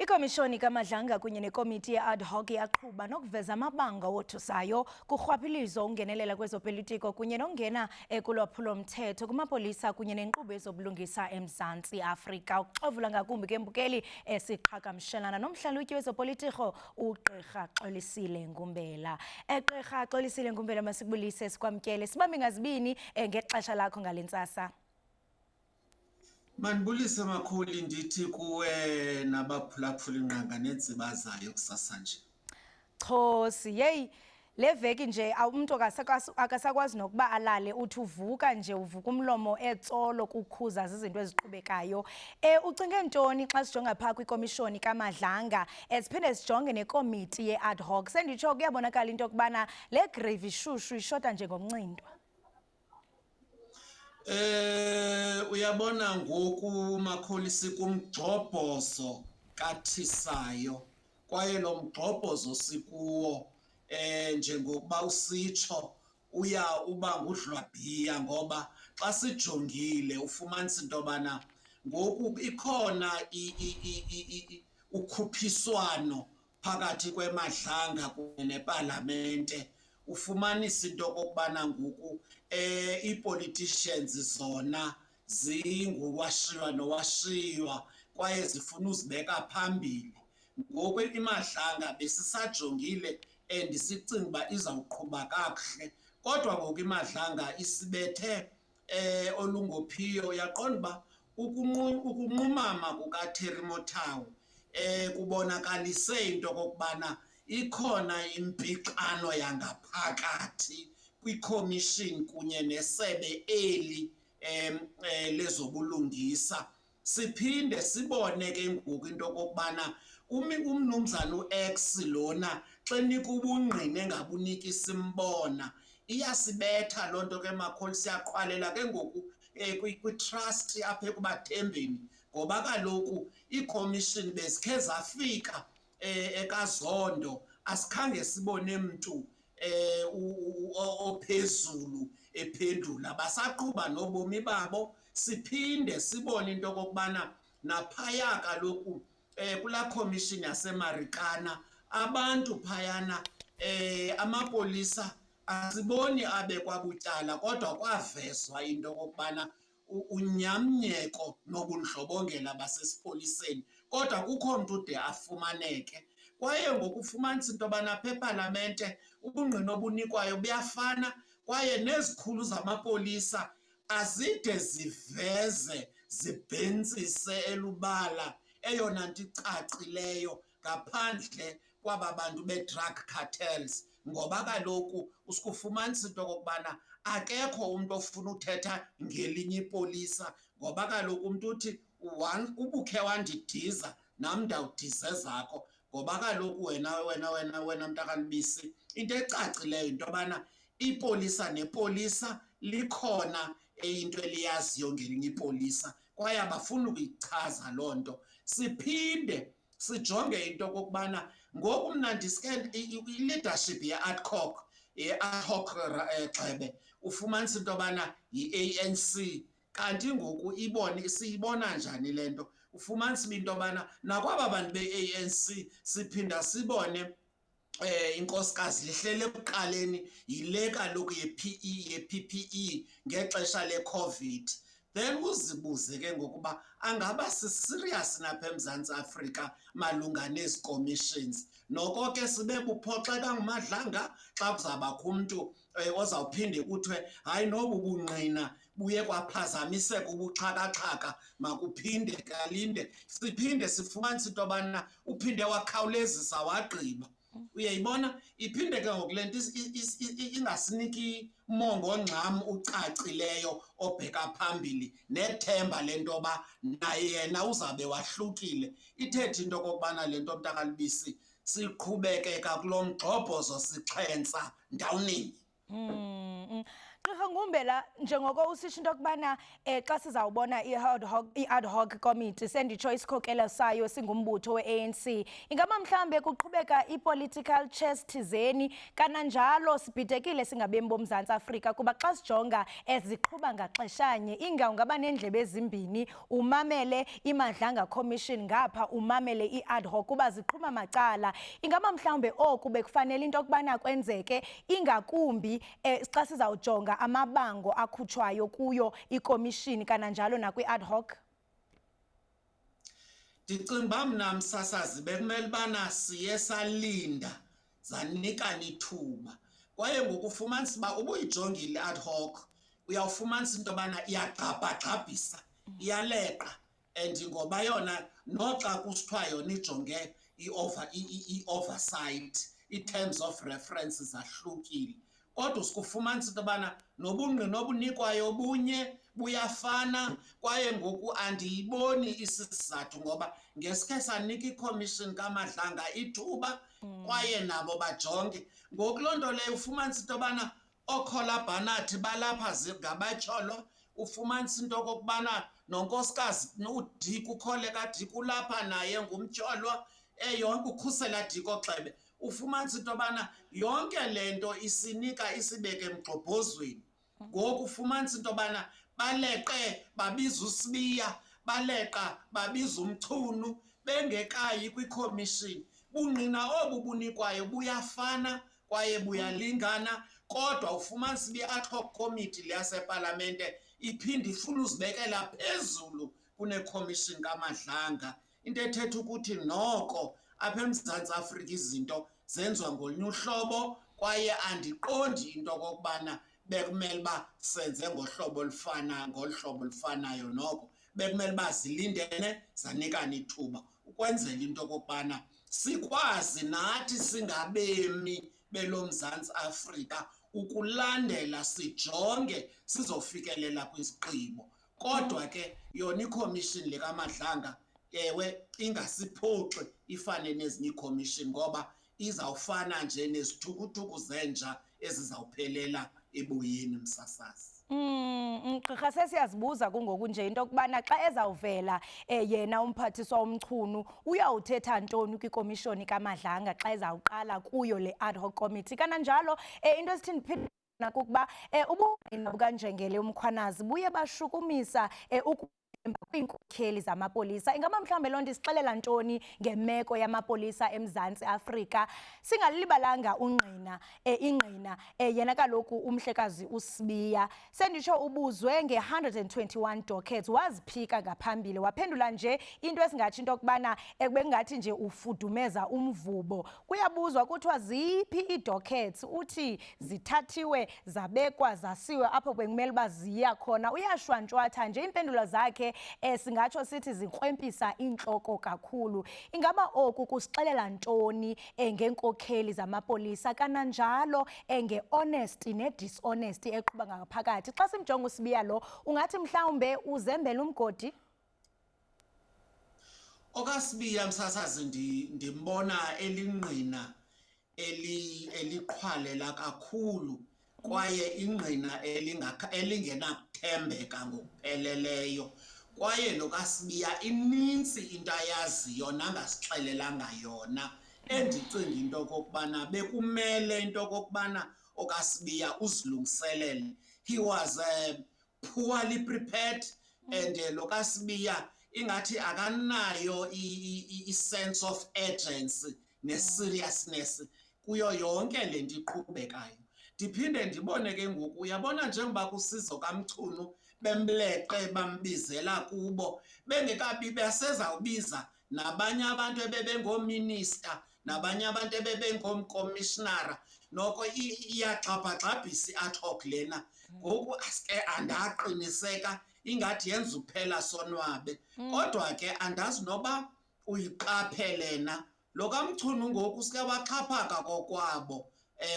Ikomishoni kaMadlanga kunye nekomiti ye-ad hoc yaqhuba nokuveza amabanga wothusayo kurhwaphilizo ungenelela kwezopolitiko kunye nongena kulwaphulo-mthetho kumapolisa kunye nenkqubo yezobulungisa eMzantsi Afrika. Ukuxovula ngakumbi ke mbukeli siqhagamshelana nomhlalutyi wezopolitiko uGqirha Xolisile Ngumbela. Gqirha Xolisile Ngumbela, masikubulise sikwamkele. Sibambe ngazibini ngexesha lakho ngale ntsasa. Manibulise makhulu, ndithi kuwe nabaphulaphula inqanga nentsiba zayo kusasa nje. Khosi, yeyi le veki nje umuntu akasakwazi nokuba alale, uthi uvuka nje uvuka umlomo etsolo kukhuza zizinto eziqhubekayo. Ucinge ntoni xa sijonga phaa kwikomishoni kaMadlanga siphinde sijonge nekomiti ye-ad hoc? Senditsho kuyabonakala into yokubana le grave ishushu ishota nje ngomncindo. Uyabona ngoku makholisi kumgxobhozo kathisayo, kwaye lo mgxobhozo sikuwo njengokuba usitsho uba ngudlwabhiya, ngoba xa sijongile ufumanisa into yobana ngoku ikhona ukhuphiswano phakathi kweMadlanga kunye nepalamente. Ufumanisa into okokubana ngoku ii-politicians zona zinguwashiywa nowashiywa kwaye zifuna uzibeka phambili. Ngoku iMadlanga besisajongile and sicinga uba izawuqhuba kakuhle, kodwa ngoku iMadlanga isibethe olungophiyo. Uyaqonda uba ukunqumama kukaTerry Motau kubonakalise into okokubana ikhona impixano yangaphakathi kwikhomishini kunye nesebe eli lezobulungisa. Siphinde sibone ke ngoku into okokubana umnumzana u-X lona xa nika ubungqina engabunikisa imbona, iyasibetha loo nto ke makhulu. Siyaqhwalela ke ngoku kwi-trust apha ekubathembeni, ngoba kaloku iikhomishini bezikhe zafika ekaZondo, asikhange sibone mntu ophezulu ephendula, basaqhuba nobomi babo. Siphinde sibone into okokubana naphaya kaloku kulaa khomishini yaseMarikana abantu phayana amapolisa asiboni abekwa butyala, kodwa kwavezwa into okokubana unyamnyeko nobundlobongela basesipoliseni, kodwa kukho mntu ude afumaneke. Kwaye ngokufumanisa into yobana apha epalamente ubungqina obunikwayo buyafana, kwaye nezikhulu zamapolisa azide ziveze zibhentsise elubala eyona nto icacileyo ngaphandle kwaba bantu be-drug cartels, ngoba kaloku usikufumanisa into okokubana akekho umntu ofuna uthetha ngelinye ipolisa, ngoba kaloku umntu uthi ubukhe wandidiza nam ndawudiza ezakho, ngoba kaloku wena mntakanibisi, into ecacileyo into yobana ipolisa nepolisa likhona into eliyaziyo ngelinye ipolisa, kwaye abafuni ukuyichaza loo nto. Siphinde sijonge into okokubana ngoku mna ndiske i-leadership ye-ad hoc Gxebe ufumanisa into yobana yi-ANC, kanti ngoku siyibona njani le nto? Ufumanisa into yobana nakwaba bantu be-ANC siphinda sibone inkosikazi lihlele ekuqaleni yile kaloku ye-PPE ngexesha le-COVID. Then uzibuze ke ngokuba angaba siserious napha eMzantsi Afrika malunga nezi commissions. Noko ke sibe buphoxeka nguMadlanga xa kuzawubakho umntu ozawuphinde kuthiwe hayi nobu bungqina buye kwaphazamiseka ubuxhakaxhaka, makuphinde kalinde. Siphinde sifumanise into yobana uphinde wakhawulezisa wagqiba. Uyayibona, iphinde ke ngoku le nto ingasiniki mongo ngxam ucacileyo obheka phambili nethemba le nto yoba naye yena uzawube wahlukile. Ithethe into okokubana le nto mntakalibisi siqhubekeka kulo mgxobhozo sixhentsa ndawoninye. Gqirha Ngumbela, njengoko usisho into yokubana xa sizawubona i-ad hoc committee senditsho isikhokelo sayo singumbutho we-ANC, ingaba mhlawumbe kuqhubeka i-political chess thizeni kananjalo sibhidekile singabemi boMzantsi Afrika kuba xa sijonga ziqhuba ngaxeshanye ingawungaba neendlebe ezimbini, umamele iMadlanga Commission ngapha umamele i-ad hoc kuba ziqhuma macala. Ingaba mhlawumbe oku bekufanele into yokubana kwenzeke ingakumbi xa sizawujonga amabango akhutshwayo kuyo ikomishini kananjalo nakwi-ad hoc? Ndicinga uba mna msasazi bekumele ubana siye salinda zanikana ithuba kwaye ngokufumanisa uba ubuyijongile i-ad hoc uyawufumanisa into yobana iyagqabhagqabhisa iyaleqa and ngoba yona noxa kusithiwa yona ijonge i-oversight i-terms of reference zahlukile kodwa sikufumanisa into yobana nobungqina obunikwayo bunye buyafana kwaye ngoku andiyiboni isizathu ngoba ngesikhe sanika ikomishini kaMadlanga ithuba kwaye nabo bajonge ngoku loo nto leyo ufumanisa into yobana ookhola bhanathi balapha ngabatyholo ufumanisa into okokubana nonkosikazi uDik ukholeka Dik ulapha naye ngumtyholwa yonke ukhusela Dik Oxebe ufumanisa into yobana yonke le nto isinika isibeke emgxobhozweni ngoku ufumanisa into yobana baleqe babiza uSibiya baleqa babiza uMchunu bengekayi kwikomishini. Bungqina obu bunikwayo buyafana kwaye buyalingana kodwa ufumanisa uba i-ad hoc committee leyasepalamente iphinde ifuna uzibekela phezulu kunekomishini kaMadlanga, into ethetha ukuthi noko apha eMzantsi Afrika izinto zenziwa ngolunye uhlobo kwaye andiqondi into okokubana bekumele uba senze ngolu hlobo olufanayo noko bekumele uba zilindene zanikana ithuba ukwenzela into okokubana sikwazi nathi singabemi belo Mzantsi Afrika ukulandela sijonge sizofikelela kwisigqibo. Kodwa ke yona ikomishini lekaMadlanga ewe ingasiphoxi ifane nezinye ikomishini ngoba izawufana nje nezithukuthuku zenja ezizawuphelela eboyeni msasazi. Gqirha sesiyazibuza kungoku nje into yokubana xa ezawuvela yena umphathiswa womchunu uyawuthetha ntoni kwikomishoni kaMadlanga xa ezawuqala kuyo le ad hoc committee kananjalo into esithi ndiphinde kukuba ubungqina bukaNjengele uMkhwanazi buye bashukumisa kwiinkokheli zamapolisa. Ingaba mhlawumbe loo nto isixelela ntoni ngemeko yamapolisa eMzantsi Afrika singalibalanga ingqina yena kaloku umhlekazi uSibiya senditsho ubuzwe nge-121 dockets waziphika ngaphambili waphendula nje into esingatsho into yokubana bekungathi nje ufudumeza umvubo. Kuyabuzwa kuthiwa ziphi ii-dockets uthi zithathiwe zabekwa zasiwe apho bekumele uba ziya khona uyashwantshwatha nje iimpendulo zakhe singatsho sithi zikrwempisa intloko kakhulu. Ingaba oku kusixelela ntoni ngeenkokheli zamapolisa kananjalo nge-honesty ne-dishonesty eqhuba ngaphakathi? Xa simjonga uSibiya lo ungathi mhlawumbe uzembela umgodi? OkaSibiya msasazi ndimbona elingqina eliqhwalela kakhulu kwaye ingqina elingenakuthembeka ngokupheleleyo kwaye nokaSibiya inintsi into ayaziyo nangasixelelanga yona endicinga into okokubana bekumele into okokubana okaSibiya uzilungiselele. He was poorly prepared and lo kaSibiya ingathi akanayo i-sense of urgency ne-seriousness kuyo yonke le nto iqhubekayo. Ndiphinde ndibone ke ngoku uyabona njengoba kusizo kaMchunu bemleqe bambizela kubo bengekabi besezawubiza nabanye abantu ebebengoominister nabanye abantu ebebengookommissionara noko iyagxabhagxabhisa i-ad hoc lena ngoku aske andaqiniseka ingathi yenza uphela sonwabe kodwa ke andazi noba uyiqaphele na lo kaMchunu ngoku sike waxhaphaka kokwabo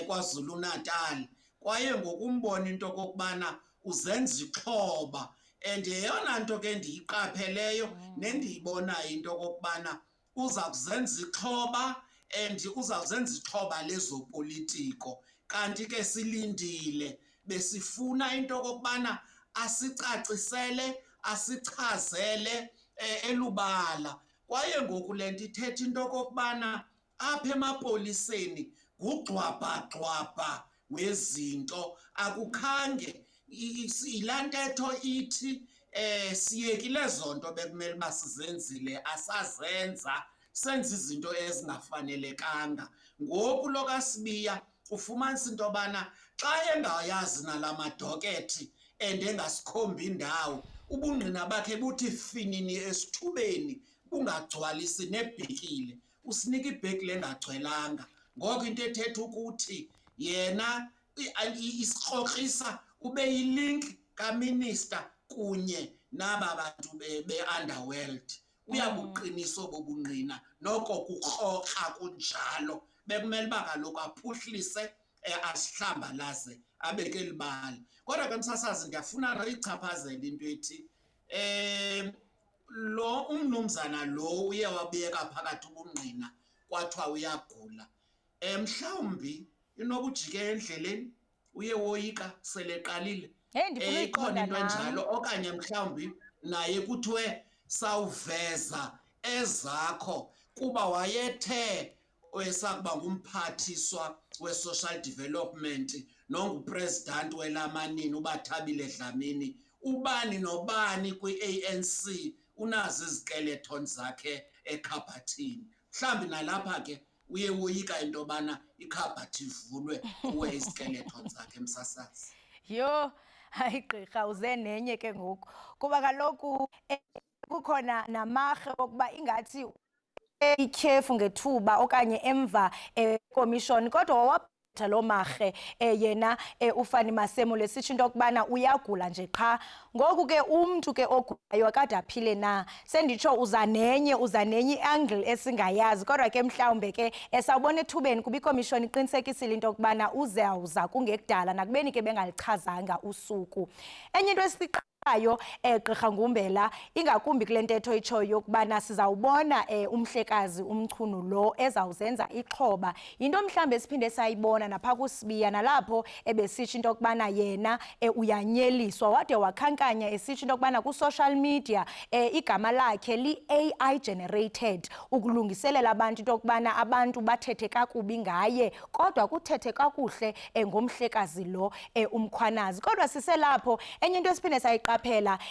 KwaZulu Natal kwaye ngokumbona into okokubana uzenza ixhoba and yeyona nto ke ndiyiqapheleyo nendiyibonayo into okokubana uza kuzenza ixhoba and uzawuzenza ixhoba lezopolitiko kanti ke silindile besifuna into kokubana asicacisele asichazele elubala. Kwaye ngoku le nto ithetha into kokubana apha emapoliseni ngugxwabhagxwabha wezinto, akukhange yilaa ntetho ithi siyekile zonto bekumele uba sizenzile asazenza, senza izinto ezingafanelekanga. Ngoku lo kaSibiya ufumanisa into yobana xa engayazi nala madokethi and engasikhombi indawo, ubungqina bakhe buthi finini esithubeni bungagcwalisi nebhekile, usinika ibhekile engagcwelanga. Ngoko into ethetha ukuthi yena isikrokrisa ube yilink kaminister kunye naba bantu be-underworld. Uyabuqinisa obo bungqina, noko kukrokra kunjalo. Bekumele uba kaloku aphuhlise asihlambalaze abeke elibala. Kodwa ke msasazi, ndiyafuna noyichaphazela into ethi lo umnumzana lo uye wabeka phakathi ubungqina kwathiwa uyagula. Mhlawumbi inokujika endleleni, uye woyika seleqalile. Ikhona into enjalo, okanye mhlawumbi naye kuthiwe sawuveza ezakho kuba wayethe esakuba ngumphathiswa we-social development nongupresident welamanini uBathabile Dlamini. Ubani nobani kwi-ANC unazo izikeleton zakhe ekhabhathini. Mhlawumbi nalapha ke uye woyika into yobana ikhabhathi ivulwe kuwe iskeleton zakhe, msasazi. Yho, hayi gqirha, uze nenye ke ngoku kuba kaloku kukhona namarhe wokuba ingathi ityhefu ngethuba okanye emva komishoni, kodwa wawaphatha loo marhe yena uFani Masemola esitsho into yokubana uyagula nje qha. Ngoku ke umntu ke ogulayo akade aphile na, senditsho uza nenye i-angle esingayazi, kodwa ke mhlawumbe ke esawubona ethubeni kuba ikomishoni iqinisekisile into yokubana uzawuza kungekudala nakubeni ke bengalichazanga usuku. Enye into ayo Gqirha Ngumbela, ingakumbi kule ntetho itshoyo yokubana sizawubona umhlekazi umchunu lo ezawuzenza ixhoba. Yinto mhlambe siphinde sayibona napha kuSibiya nalapho ebesitsho into yokubana yena uyanyeliswa, wade wakhankanya esitsho into yokubana ku-social media igama lakhe li-AI generated ukulungiselela abantu into yokubana abantu bathethe kakubi ngaye, kodwa kuthethe kakuhle ngomhlekazi lo umkhwanazi. Kodwa siselapho, enye into esiphinde sayiqaphela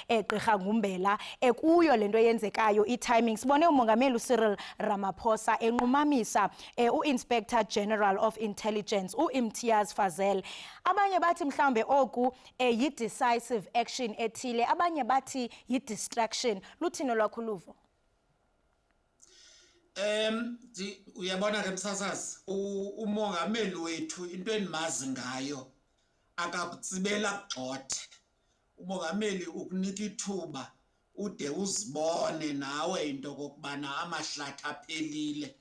Gqirha Ngumbela kuyo lento yenzekayo i-timing. Sibone uMongameli uCyril Ramaphosa enqumamisa u-Inspector General of Intelligence uImtiaz Fazel. Abanye bathi mhlambe oku yi-decisive action ethile, abanye bathi yi-distraction. Luthini lwakho luvo? Uyabona ke msasazi, umongameli wethu into endimazi ngayo akakutsibela kugxothe. Umongameli ukunika ithuba ude uzibone nawe into kokubana amahlathi aphelile.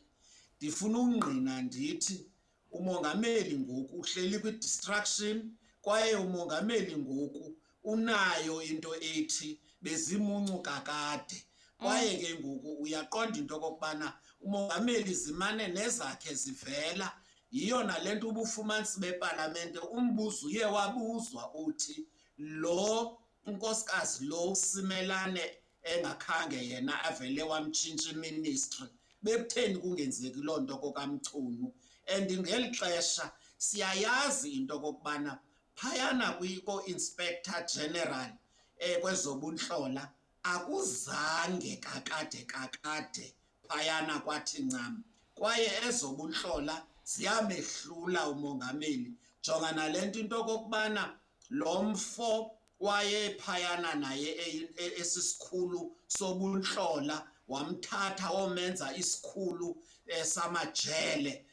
Ndifuna ungqina ndithi umongameli ngoku uhleli kwi-distraction, kwaye umongameli ngoku unayo into ethi bezimuncu kakade. Kwaye ke ngoku uyaqonda into kokubana umongameli zimane nezakhe zivela. Yiyo nale nto ubufumanisi bepalamente umbuzo uye wabuzwa uthi lo unkosikazi lo uSimelane engakhange yena avele wamtshintsha iministry, bekutheni kungenzeki loo nto kokamchunu. And ngeli xesha siyayazi into kokubana phayana ko-Inspector General kwezobunhlola akuzange kakade phayana kwathi ncam, kwaye ezobunhlola ziyamehlula umongameli. Jonga nale nto into kokubana lo mfo waye phayana naye esisikhulu sobunhlola wamthatha womenza isikhulu samajele.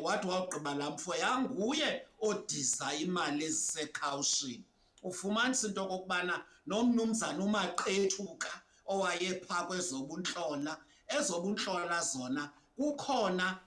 Wathi wawugqiba laa mfo yanguye odiza imali ezisekhawushini. Ufumanisa into kokubana nomnumzana uMaqethuka owayephaa kwezobunhlola, ezobunhlola zona kukhona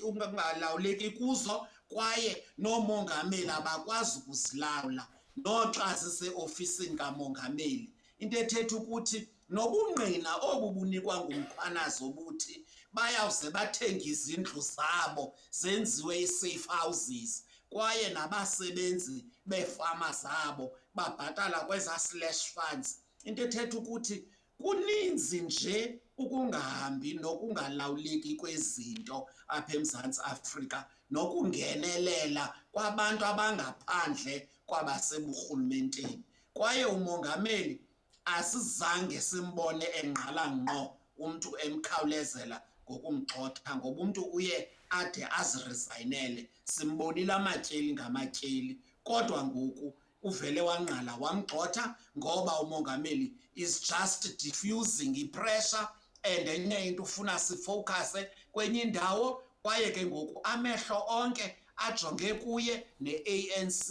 ukungalawuleki kuzo, kwaye noomongameli abakwazi ukuzilawula noxa ziseofisini kamongameli. Into ethetha ukuthi nobungqina obu bunikwa ngumkhwanazi obuthi bayawuze bathenge izindlu zabo zenziwe ii-safe houses, kwaye nabasebenzi beefama zabo babhatala kweza slash funds. Into ethetha ukuthi kuninzi nje ukungahambi nokungalawuleki kwezinto apha eMzantsi Afrika nokungenelela kwabantu abangaphandle kwabaseburhulumenteni. Kwaye umongameli asizange simbone engqala ngqo umntu emkhawulezela ngokumgxotha, ngoba umntu uye ade azirizaynele. Simbonile amatyeli ngamatyeli, kodwa ngoku uvele wangqala wamgxotha ngoba umongameli is just diffusing ipressure, and enye into ufuna sifowukhase kwenye indawo, kwaye ke ngoku amehlo onke ajonge kuye ne-ANC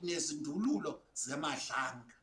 nezindululo zemadlanga.